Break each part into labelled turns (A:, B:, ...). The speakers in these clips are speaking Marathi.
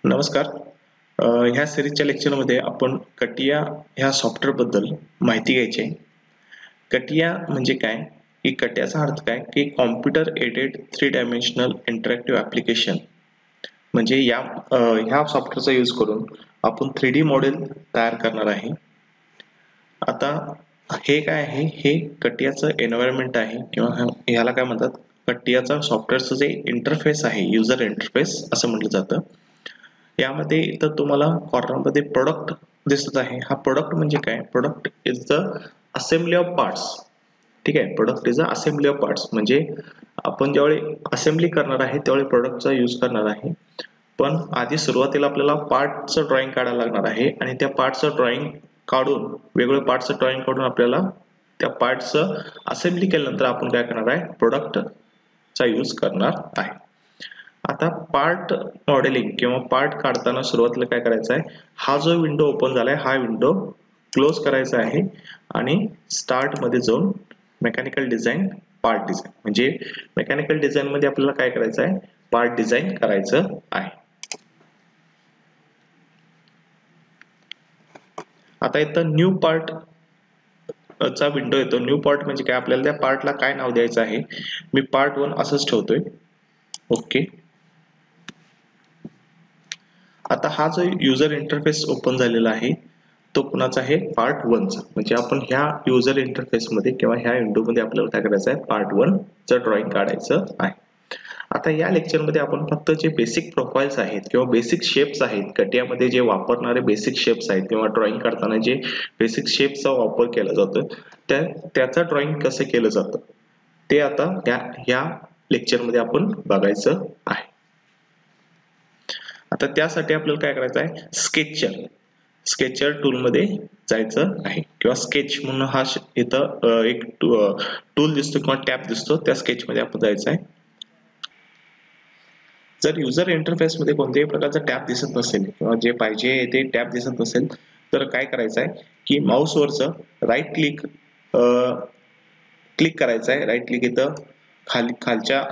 A: नमस्कार. ह्या सिरीजच्या लेक्चरमध्ये आपण कटिया ह्या सॉफ्टवेअर बद्दल माहिती घ्यायची आहे. कटिया म्हणजे काय, की कटियाचा अर्थ काय, की computer aided 3 dimensional interactive application. म्हणजे ह्या सॉफ्टवेअरचा यूज करून आपण 3D मॉडेल तयार करणार आहे. आता हे काय आहे, हे कटियाचं एन्व्हायरमेंट आहे किंवा ह्याला काय म्हणतात, कटियाचा सॉफ्टवेअरचं जे इंटरफेस आहे, युजर इंटरफेस असं म्हटलं जातं. यामध्ये इथं तुम्हाला कॉर्नरमध्ये प्रोडक्ट दिसत आहे. हा प्रोडक्ट म्हणजे काय, product is the assembly of parts. ठीक आहे, product is a assembly of parts म्हणजे आपण ज्यावेळी असेंब्ली करणार आहे त्यावेळी प्रोडक्टचा यूज करणार आहे. पण आधी सुरुवातीला आपल्याला पार्टचं ड्रॉइंग काढायला लागणार आहे आणि त्या पार्टचं ड्रॉइंग काढून वेगवेगळ्या पार्टचं ड्रॉइंग काढून आपल्याला त्या पार्टचं असेंब्ली केल्यानंतर आपण काय करणार आहे, प्रोडक्टचा यूज करणार आहे. आता पार्ट मॉडेलिंग किंवा पार्ट काढताना सुरुवातीला काय करायचं आहे, हा जो विंडो ओपन झालाय हा विंडो क्लोज करायचा आहे आणि स्टार्ट मध्ये जाऊन मेकॅनिकल डिझाईन, पार्ट डिझाईन म्हणजे मेकॅनिकल डिझाईन मध्ये आपल्याला काय करायचं आहे, पार्ट डिझाईन करायचं आहे. आता इथं न्यू पार्ट चा विंडो येतो. न्यू पार्ट म्हणजे काय, आपल्याला त्या पार्टला काय नाव द्यायचं आहे. मी पार्ट 1 असंच ठेवतोय. ओके. आता हा जो युजर इंटरफेस ओपन झालेला आहे तो कुणाचा आहे, पार्ट 1 चा. म्हणजे आपण ह्या युजर इंटरफेस मध्ये किंवा ह्या विंडो मध्ये आपल्याला काय करायचं आहे, पार्ट 1 चं ड्रॉइंग काढायचं आहे. आता या लेक्चर मध्ये आपण फक्त जे बेसिक प्रोफाइल्स आहेत किंवा बेसिक शेप्स आहेत, कटियामध्ये जे वापरणारे बेसिक शेप्स आहेत किंवा ड्रॉइंग करताना जे बेसिक शेप्सचा वापर केला जातो त्याचं ड्रॉइंग कसं केलं जातं ते आता या लेक्चर मध्ये आपण बघायचं आहे. आता त्यासाठी आपल्याला काय करायचं आहे, स्केचर टूल मध्ये जायचं आहे किंवा स्केच म्हणून हा इथं एक टूल दिसतो किंवा टॅब दिसतो, त्या स्केच मध्ये आपण जायचं आहे. जर युजर इंटरफेस मध्ये कोणत्याही प्रकारचा टॅब दिसत नसेल किंवा जे पाहिजे ते टॅब दिसत नसेल तर काय करायचं आहे, की माऊसवरचं राईट क्लिक करायचं आहे. राईट क्लिक इथं खालच्या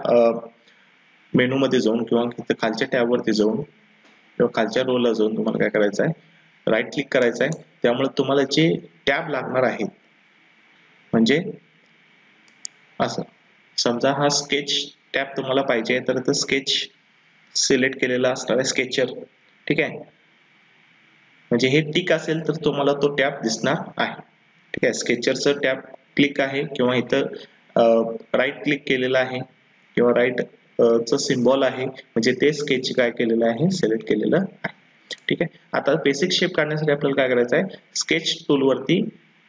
A: मेनू मध्ये जाऊन किंवा इथं खालच्या टॅब वरती जाऊन किंवा खालच्या रोला जाऊन तुम्हाला काय करायचं आहे, राईट क्लिक करायचं आहे. त्यामुळे तुम्हाला जे टॅब लागणार आहे, म्हणजे असं समजा हा स्केच टॅब तुम्हाला पाहिजे तर इथं स्केच सिलेक्ट केलेला असणार आहे, स्केचर. ठीक आहे, म्हणजे हे टिक असेल तर तुम्हाला तो टॅब दिसणार आहे. ठीक आहे, स्केचरचं टॅब क्लिक आहे किंवा इथं राईट क्लिक केलेलं आहे किंवा राईट चं सिम्बॉल आहे म्हणजे ते स्केच काय केलेलं आहे, सिलेक्ट केलेलं आहे. ठीक आहे, आता बेसिक शेप काढण्यासाठी आपल्याला काय करायचं आहे, स्केच टूल वरती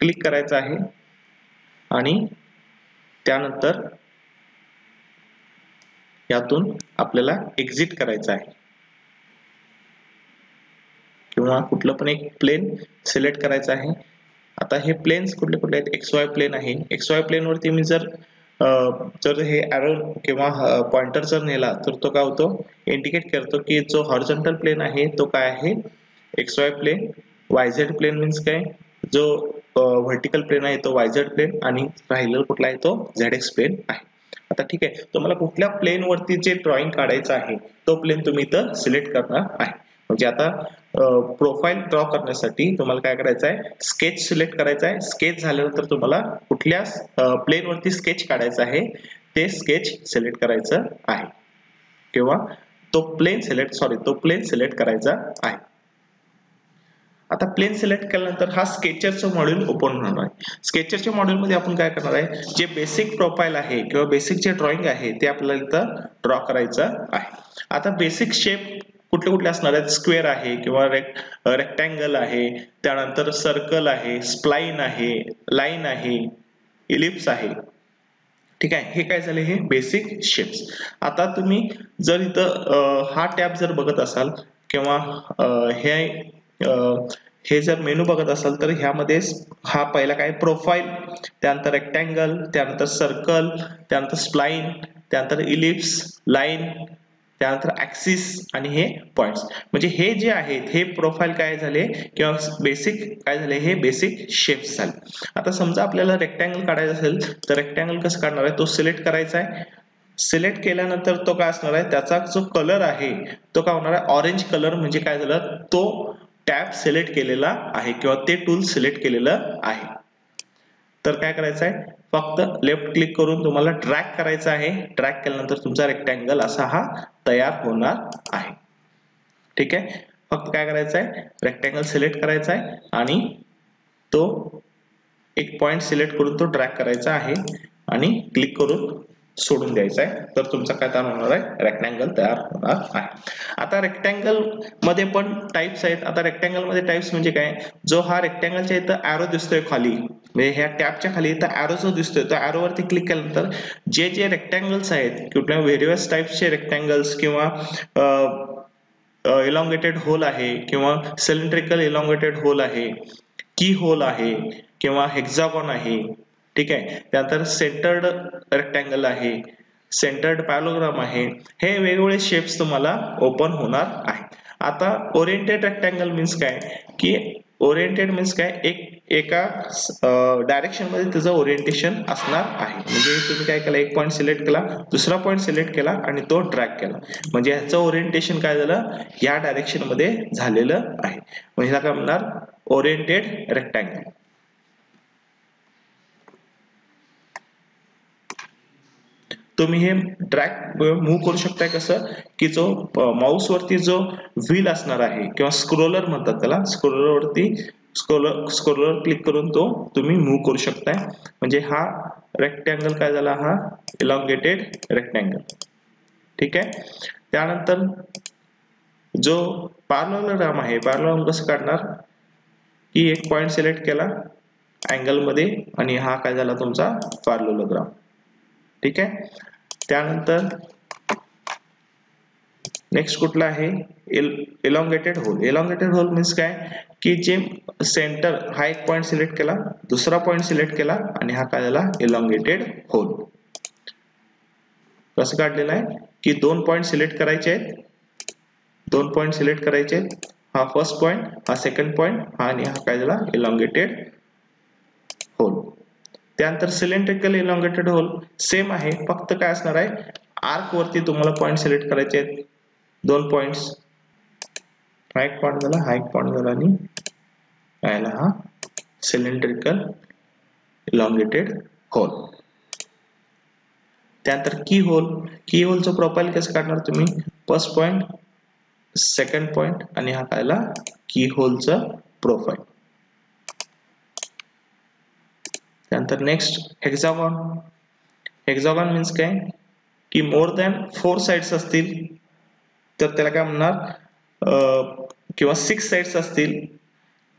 A: क्लिक करायचं आहे आणि त्यानंतर यातून आपल्याला एक्झिट करायचं आहे किंवा कुठलं पण एक प्लेन सिलेक्ट करायचं आहे. आता हे प्लेन्स कुठले कुठले आहेत, XY प्लेन आहे. XY प्लेन वरती मी जर हे एरो किंवा पॉइंटर जर नेला तर तो काय होतो, इंडिकेट करतो की जो हॉरिझॉन्टल प्लेन आहे तो काय आहे, XY plane. YZ plane means काय, जो व्हर्टिकल प्लेन आहे तो YZ प्लेन आणि राहिलेला कुठला आहे तो ZX प्लेन आहे. आता ठीक आहे, तुम्हाला कुठल्या प्लेन वरती जे ड्रॉइंग काढायचं आहे तो प्लेन तुम्ही इथं सिलेक्ट करणार आहे. म्हणजे आता प्रोफाईल ड्रॉ करण्यासाठी तुम्हाला काय करायचं आहे, स्केच सिलेक्ट करायचं आहे. स्केच झाल्यानंतर तुम्हाला कुठल्या प्लेन वरती स्केच काढायचं आहे ते स्केच सिलेक्ट करायचं आहे किंवा तो प्लेन सिलेक्ट करायचा आहे. आता प्लेन सिलेक्ट केल्यानंतर हा स्केचरचं मॉड्यूल ओपन होणार आहे. स्केचरच्या मॉड्यूल मध्ये आपण काय करणार आहे, जे बेसिक प्रोफाईल आहे किंवा बेसिक जे ड्रॉइंग आहे ते आपल्याला इथं ड्रॉ करायचं आहे. आता बेसिक शेप कुठले कुठले असणार आहेत, स्क्वेअर आहे किंवा रेक्टँगल आहे, त्यानंतर सर्कल आहे, स्प्लाइन आहे, लाईन आहे, इलिप्स आहे. ठीक आहे, हे काय झाले, हे बेसिक शेप्स. आता तुम्ही जर इथं हा टॅब जर बघत असाल किंवा हे जर मेनू बघत असाल तर ह्यामध्ये हा पहिला काय, प्रोफाईल, त्यानंतर रेक्टँगल, त्यानंतर सर्कल, त्यानंतर स्प्लाइन, त्यानंतर इलिप्स, लाईन, त्यानंतर ऍक्सिस आणि हे पॉइंट्स. म्हणजे हे जे आहेत हे प्रोफाईल काय झाले किंवा बेसिक काय झाले, हे बेसिक शेप्स झाले. आता समजा आपल्याला रेक्टँगल काढायचा असेल तर रेक्टँगल कसं काढणार आहे, तो सिलेक्ट करायचा आहे. सिलेक्ट केल्यानंतर तो काय असणार आहे, त्याचा जो कलर आहे तो काय होणार आहे, ऑरेंज कलर. म्हणजे काय झालं, तो टॅब सिलेक्ट केलेला आहे किंवा ते टूल सिलेक्ट केलेलं आहे. तर काय करायचं आहे, फक्त लेफ्ट क्लिक करून तुम्हाला ड्रॅग करायचं आहे. ड्रॅग केल्यानंतर तुमचा रेक्टँगल असा हा तयार होणार आहे. ठीक आहे, फक्त काय करायचं आहे, रेक्टँगल सिलेक्ट करायचा आहे आणि तो एक पॉइंट सिलेक्ट करून तो ड्रॅग करायचा आहे आणि क्लिक करून सोडून द्यायचा आहे. तर तुमचा काय तयार होणार आहे, रेक्टँगल तयार होणार आहे. आता रेक्टँगल मध्ये पण टाइप्स आहेत. आता रेक्टँगल मध्ये टाइप्स म्हणजे काय, जो हा रेक्टँगलच्या इथं ॲरो दिसतोय खाली, म्हणजे ह्या टॅबच्या खाली इथं ॲरो जो दिसतोय, त्या ॲरो वरती क्लिक केल्यानंतर जे जे रेक्टँगल्स आहेत, कुठल्या व्हेरियस टाइप्सचे रेक्टँगल्स किंवा इलॉंगेटेड होल आहे किंवा सिलेंड्रिकल इलॉंगेटेड होल आहे, की होल आहे किंवा हेक्सागॉन आहे. ठीक आहे, त्यानंतर सेंटर्ड रेक्टँगल आहे, सेंटर्ड पॅरालोग्राम आहे. हे वेगवेगळे शेप्स तुम्हाला ओपन होणार आहे. आता ओरिएंटेड रेक्टँगल मीन्स काय, की ओरिएंटेड मीन्स काय, एका डायरेक्शन मध्ये त्याचं ओरिएंटेशन असणार आहे. म्हणजे तुम्ही काय केलं, एक पॉईंट सिलेक्ट केला, दुसरा पॉईंट सिलेक्ट केला आणि तो ड्रॅग केला, म्हणजे ह्याचं ओरिएंटेशन काय झालं, या डायरेक्शन मध्ये झालेलं आहे. म्हणजे ह्याला काय म्हणणार, ओरिएंटेड रेक्टँगल. तुम्ही हे ड्रॅग मूव्ह करू शकताय कसं, की जो माऊस वरती जो व्हील असणार आहे किंवा स्क्रोलर म्हणतात त्याला, स्क्रोलर वरती स्क्रोलर क्लिक करून तो तुम्ही मूव्ह करू शकताय. म्हणजे हा रेक्टँगल काय झाला, हा इलॉंगेटेड रेक्टँगल. ठीक आहे, त्यानंतर जो पॅरालोग्राम आहे, पॅरालोग्राम कसं काढणार, की एक पॉइंट सिलेक्ट केला अँगल मध्ये आणि हा काय झाला तुमचा पॅरालोग्राम. ठीक आहे, त्यानंतर नेक्स्ट कुठला आहे, elongated hole. Elongated hole means काय, की जे सेंटर हा एक पॉइंट सिलेक्ट केला, दुसरा पॉइंट सिलेक्ट केला आणि हा काय झाला इलॉंगेटेड होल. कसं काढलेलं आहे, की दोन पॉइंट सिलेक्ट करायचे आहेत, दोन पॉइंट सिलेक्ट करायचे आहेत, हा फर्स्ट पॉइंट, हा सेकंड पॉइंट, हा आणि हा काय झाला इलॉंगेटेड होल. त्यानंतर सिलेंड्रिकल इलॉंगेटेड होल सेम आहे, फक्त काय असणार आहे, आर्क वरती तुम्हाला पॉइंट सिलेक्ट करायचे आहेत, दोन पॉइंट्स, हा एक पॉइंट झाला, हा एक पॉइंट झाला आणि याला हा सिलेंड्रिकल इलॉंगेटेड होल. त्यानंतर की होल, की होलचं प्रोफाइल कसं काढणार तुम्ही, फर्स्ट पॉइंट, सेकंड पॉइंट आणि हा कायला की होलचं प्रोफाइल. त्यानंतर नेक्स्ट हेक्सागॉन. हेक्सागॉन मीन्स काय, की मोर दॅन 4 साइड्स असतील तर त्याला काय म्हणणार, किंवा 6 साइड्स असतील,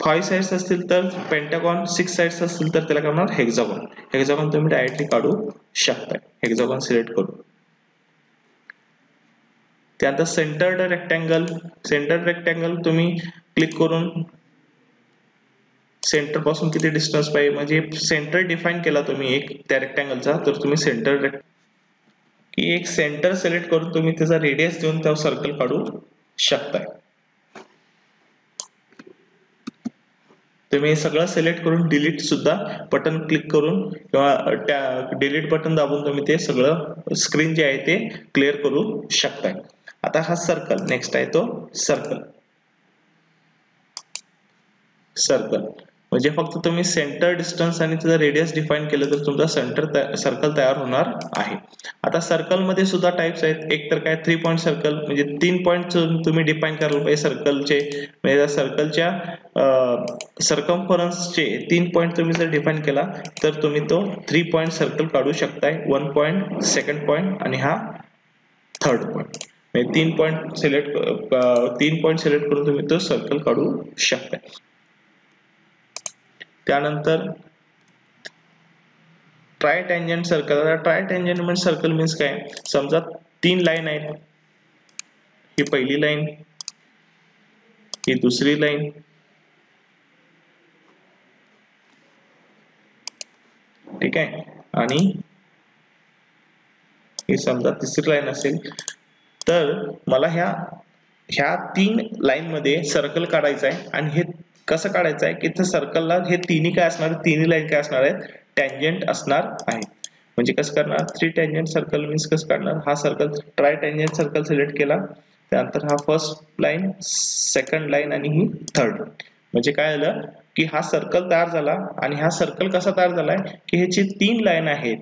A: 5 साइड्स असतील तर पेंटागॉन, 6 साइड्स असतील तर त्याला काय म्हणणार हेक्सागॉन. हेक्सागॉन तुम्ही डायरेक्टली काढू शकता हेक्सागॉन सिलेक्ट करून. त्यानंतर सेंटर्ड रेक्टँगल. सेंटर्ड रेक्टँगल तुम्ही क्लिक करून सेंटर पासून किती डिस्टन्स पाहिजे, म्हणजे सेंटर डिफाईन केला तुम्ही एक त्या रेक्टँगलचा, तर तुम्ही सेंटर की एक सेंटर सिलेक्ट करून तुम्ही त्याचा रेडियस देऊन त्या सर्कल काढू शकताय. तुम्ही सगळं सिलेक्ट करून डिलीट सुद्धा बटन क्लिक करून किंवा त्या डिलीट बटन दाबून तुम्ही ते सगळं स्क्रीन जे आहे ते क्लिअर करू शकताय. आता हा सर्कल नेक्स्ट आहे, तो सर्कल. सर्कल म्हणजे फक्त तुम्ही सेंटर डिस्टन्स आणि त्याचा रेडियस डिफाईन केलं तर तुमचा सर्कल तयार होणार आहे. आता सर्कल मध्ये सुद्धा टाइप्स आहेत. एक तर काय 3 पॉइंट सर्कल, म्हणजे 3 पॉइंट तुम्ही डिफाईन करायला पाहिजे सर्कलचे, म्हणजे सर्कलच्या सर्कम्फरन्सचे 3 पॉइंट तुम्ही जर डिफाईन केला तर तुम्ही तो 3 पॉइंट सर्कल काढू शकताय. 1 पॉइंट, सेकंड पॉइंट आणि हा थर्ड पॉइंट. म्हणजे 3 पॉइंट सिलेक्ट करून तुम्ही तो सर्कल काढू शकताय. त्यानंतर ट्राय टँजंट सर्कल. आता ट्राय टँजंट सर्कल मीन्स काय, समजा 3 लाईन आहेत, ही पहिली लाईन, ही दुसरी लाईन, ठीक आहे, आणि ही समजा तिसरी लाईन असेल, तर मला ह्या 3 लाईन मध्ये सर्कल काढायचं आहे. आणि हे कसं काढायचं आहे, की त्या सर्कलला हे तिन्ही काय असणार, तिन्ही लाईन काय असणार आहेत, टँजंट असणार आहे. म्हणजे कसं करणार, 3 टँजंट सर्कल मीन्स कसं काढणार, हा circle try tangent circle select केला, त्यानंतर हा फर्स्ट लाईन, सेकंड लाईन आणि ही थर्ड. म्हणजे काय झालं की हा सर्कल तयार झाला. आणि हा सर्कल कसा तयार झालाय की ह्याची 3 लाईन आहेत,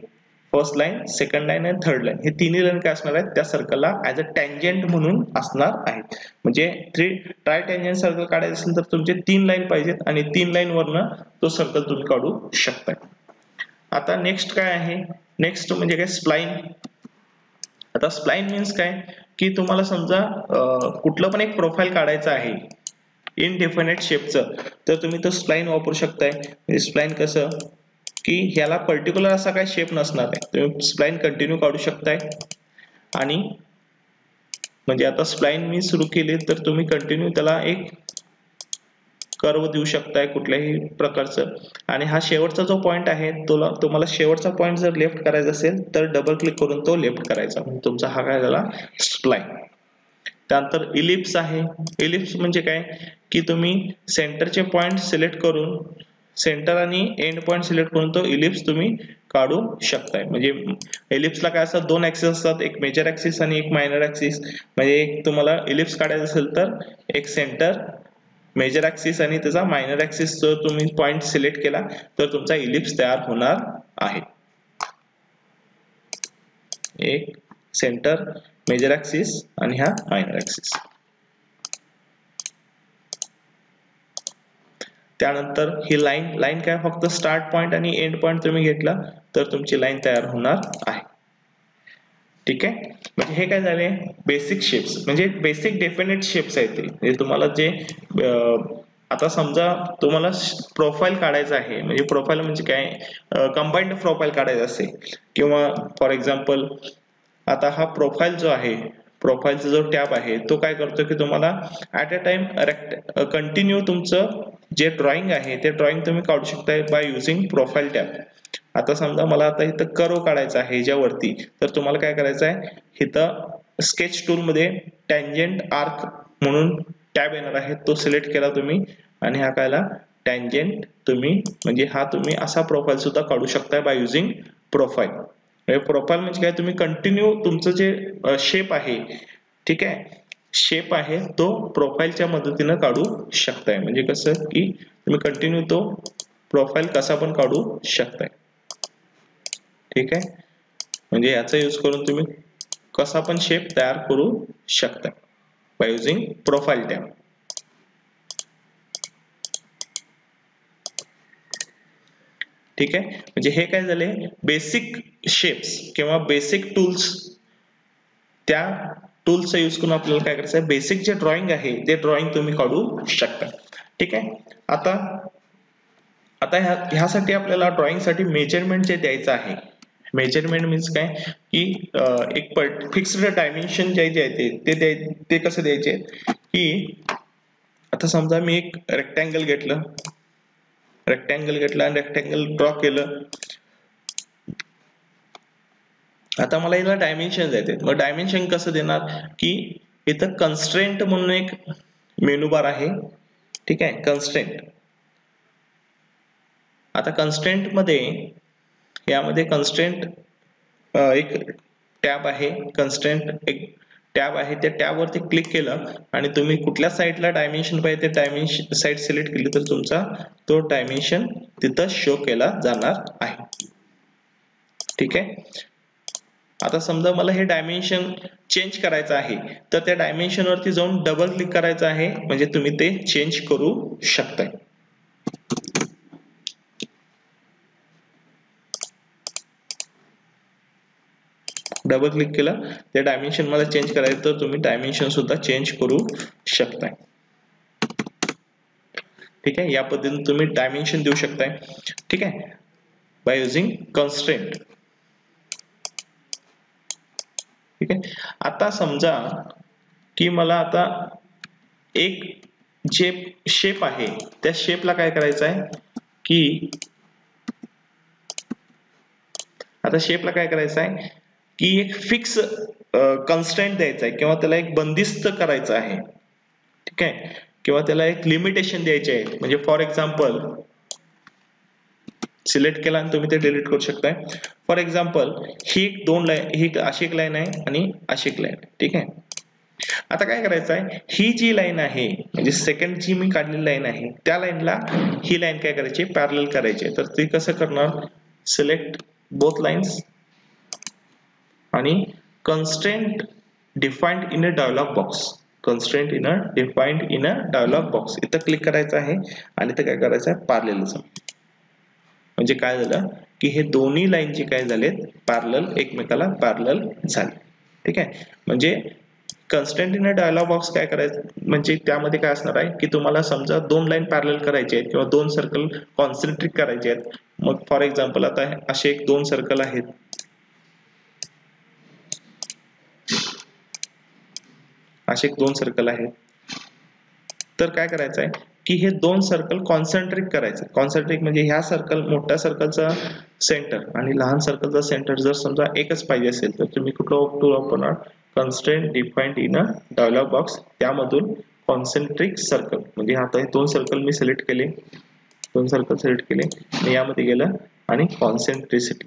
A: फर्स्ट लाईन, सेकंड लाईन आणि थर्ड लाईन. हे तिन्ही लाईन काय असणार आहेत, त्या सर्कलला ऍज अ टँजंट म्हणून असणार आहेत. म्हणजे ट्राय टँजंट सर्कल काढायचं असेल तर तुमचे 3 लाईन पाहिजेत आणि 3 लाईन वरनं तो सर्कल तुम्ही काढू शकताय. आता नेक्स्ट काय आहे, नेक्स्ट म्हणजे काय, स्प्लाइन. आता स्प्लाइन मीन्स काय की तुम्हाला समजा कुठलं पण एक प्रोफाईल काढायचं आहे इनडेफिनेट शेपचं, तर तुम्ही तो स्प्लाइन वापरू शकताय. स्प्लाइन कसं की ह्याला पर्टिक्युलर असा काही शेप नसणार आहे, तुम्ही स्प्लाइन कंटिन्यू काढू शकताय. आणि म्हणजे आता स्प्लाइन मी सुरू केली तर तुम्ही कंटिन्यू त्याला एक कर्व देऊ शकताय कुठल्याही प्रकारचं. आणि हा शेवटचा जो पॉइंट आहे तुम्हाला शेवटचा पॉइंट जर लेफ्ट करायचा असेल तर डबल क्लिक करून तो लेफ्ट करायचा, तुमचा हा काय झाला स्प्लाइन. त्यानंतर इलिप्स आहे. इलिप्स म्हणजे काय की तुम्ही सेंटरचे पॉइंट सिलेक्ट करून, सेंटर आणि एंड पॉइंट सिलेक्ट करून तो इलिप्स तुम्ही काढू शकताय. म्हणजे इलिप्सला काय असतात, 2 ऍक्सिस असतात, एक मेजर ऍक्सिस आणि एक मायनर ऍक्सिस. म्हणजे एक तुम्हाला इलिप्स काढायचं असेल तर एक सेंटर, मेजर ऍक्सिस आणि त्याचा मायनर ऍक्सिस जर तुम्ही पॉइंट सिलेक्ट केला तर तुमचा इलिप्स तयार होणार आहे. एक सेंटर, मेजर ऍक्सिस आणि हा मायनर ऍक्सिस. त्यानंतर ही लाईन काय, फक्त स्टार्ट पॉइंट आणि एंड पॉइंट तुम्ही घेतला तर तुमची लाईन तयार होणार आहे. ठीक आहे. म्हणजे हे काय झाले बेसिक शेप्स, म्हणजे बेसिक डेफिनेट शेप्स आहेत ते. म्हणजे तुम्हाला जे आता समजा तुम्हाला प्रोफाईल काढायचं आहे, म्हणजे प्रोफाईल म्हणजे काय, कंबाईंड प्रोफाईल काढायचं असेल किंवा फॉर एक्झाम्पल आता हा प्रोफाईल जो आहे, प्रोफाईलचा जो टॅब आहे तो काय करतो की तुम्हाला ऍट अ टाइम कंटिन्यू तुमचं जे ड्रॉइंग आहे ते ड्रॉइंग तुम्ही काढू शकताय बाय युझिंग प्रोफाईल टॅब. आता समजा मला आता इथं कर्व काढायचा आहे ह्याच्यावरती, तर तुम्हाला काय करायचं आहे, इथं स्केच टूल मध्ये टँजंट आर्क म्हणून टॅब येणार आहे, तो सिलेक्ट केला तुम्ही आणि हा कायला टँजंट तुम्ही, म्हणजे हा तुम्ही असा प्रोफाईल सुद्धा काढू शकताय बाय युझिंग प्रोफाईल. प्रोफाईल म्हणजे काय, तुम्ही कंटिन्यू तुमचं जे शेप आहे, ठीक आहे, शेप आहे तो प्रोफाईलच्या मदतीनं काढू शकताय. म्हणजे कसं की तुम्ही कंटिन्यू तो प्रोफाईल कसा पण काढू शकताय. ठीक आहे. म्हणजे याचा यूज करून तुम्ही कसा पण शेप तयार करू शकता बाय युझिंग प्रोफाईल टॅब. ठीक आहे. म्हणजे हे काय झाले बेसिक शेप्स किंवा बेसिक टूल्स, त्या टूल्सचा यूज करून आपल्याला काय करायचं आहे, बेसिक जे ड्रॉइंग आहे ते ड्रॉइंग तुम्ही काढू शकता. ठीक आहे. आता ह्यासाठी आपल्याला ड्रॉइंग साठी मेजरमेंट जे द्यायचं आहे, मेजरमेंट मीन्स काय की एक फिक्स्ड डायमेन्शन जे आहे ते कसं द्यायचे की आता समजा मी एक रेक्टँगल घेतलं आणि रेक्टँगल ड्रॉ केलं. आता मला याला डायमेन्शन द्यायचे, मग डायमेन्शन कसं देणार की इथं कन्स्ट्रेंट म्हणून एक मेनू बार आहे. ठीक आहे. कन्स्ट्रेंट, आता कन्स्ट्रेंट मध्ये यामध्ये कन्स्ट्रेंट एक टॅब आहे, कन्स्ट्रेंट एक टॅब आहे, त्या टॅब वरती क्लिक केलं आणि तुम्ही कुठल्या साईडला डायमेन्शन पाहिजे ते डायमेन्शन साईड सिलेक्ट केली तर तुमचा तो डायमेन्शन तिथं शो केला जाणार आहे. ठीक आहे. आता समजा मला हे डायमेन्शन चेंज करायचं आहे तर त्या डायमेन्शन वरती जाऊन डबल क्लिक करायचं आहे, म्हणजे तुम्ही ते चेंज करू शकताय. डबल क्लिक केलं, त्या डायमेन्शन मला चेंज करायचं तर तुम्ही डायमेन्शन सुद्धा चेंज करू शकताय. ठीक आहे. या पद्धतीने तुम्ही डायमेन्शन देऊ शकताय. ठीक आहे, बाय युझिंग कन्स्ट्रेंट. ठीक आहे. आता समजा की मला आता एक जे शेप आहे त्या शेपला काय करायचं आहे की आता शेपला काय करायचं आहे की एक फिक्स कन्स्ट्रेंट द्यायचा आहे किंवा त्याला एक बंदिस्त करायचं आहे. ठीक आहे. किंवा त्याला एक लिमिटेशन द्यायचे आहे. म्हणजे फॉर एक्झाम्पल सिलेक्ट केला आणि तुम्ही ते डिलीट करू शकताय. फॉर एक्झाम्पल ही दोन लाईन, ही अशी एक लाईन आहे आणि अशी एक लाईन, ठीक आहे. आता काय करायचं आहे, ही जी लाईन आहे म्हणजे सेकंड जी मी काढलेली लाईन आहे त्या लाईनला ही लाईन काय करायची, पॅरलल करायची. तर ते कसं करणार, सिलेक्ट बोथ लाईन्स आणि constraint defined in a dialog box, constraint in a defined in a dialog box इथं क्लिक करायचं आहे आणि इथं काय करायचं आहे, पॅरललिझम. म्हणजे काय झालं की हे दोन्ही लाईन जे काय झालेत पॅरलल, एकमेकाला पॅरलल झाले, ठीक आहे. म्हणजे constraint in a dialog box काय करायचं म्हणजे त्यामध्ये काय असणार आहे की तुम्हाला समजा दोन लाईन पॅरलल करायचे आहेत किंवा दोन सर्कल कॉन्सन्ट्रिक करायचे आहेत. मग फॉर एक्झाम्पल आता असे एक दोन सर्कल आहेत, असे एक दोन सर्कल आहेत. तर काय करायचं आहे की हे दोन सर्कल कॉन्सन्ट्रिक करायचं. कॉन्सन्ट्रिक म्हणजे ह्या सर्कल, मोठ्या सर्कलचा सेंटर आणि लहान सर्कलचा सेंटर जर समजा एकच पाहिजे असेल तर तुम्ही कुठलं टूल वापरणार, constraint defined in a dialog box, त्यामधून कॉन्सन्ट्रिक सर्कल. म्हणजे आता हे दोन सर्कल मी सिलेक्ट केले, दोन सर्कल सिलेक्ट केले आणि यामध्ये गेलं आणि कॉन्सन्ट्रिसिटी,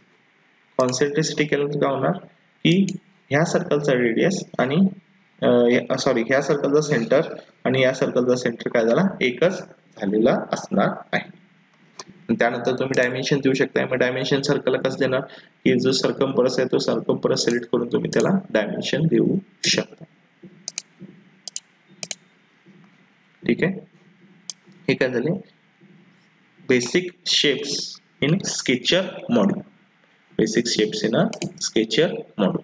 A: कॉन्सन्ट्रिसिटी केल्यानंतर काय होणार की ह्या सर्कलचा रेडियस आणि सॉरी ह्या सर्कलचा सेंटर आणि या सर्कलचा सेंटर काय झाला, एकच झालेला असणार आहे. त्यानंतर तुम्ही डायमेन्शन देऊ शकता. मग डायमेन्शन सर्कलला कसं देणार की जो सर्कम्फरन्स आहे तो सर्कम्फरन्स सिलेक्ट करून तुम्ही त्याला डायमेन्शन देऊ शकता, ठीक आहे. हे काय झाले basic shapes in sketcher module, basic shapes in a sketcher module.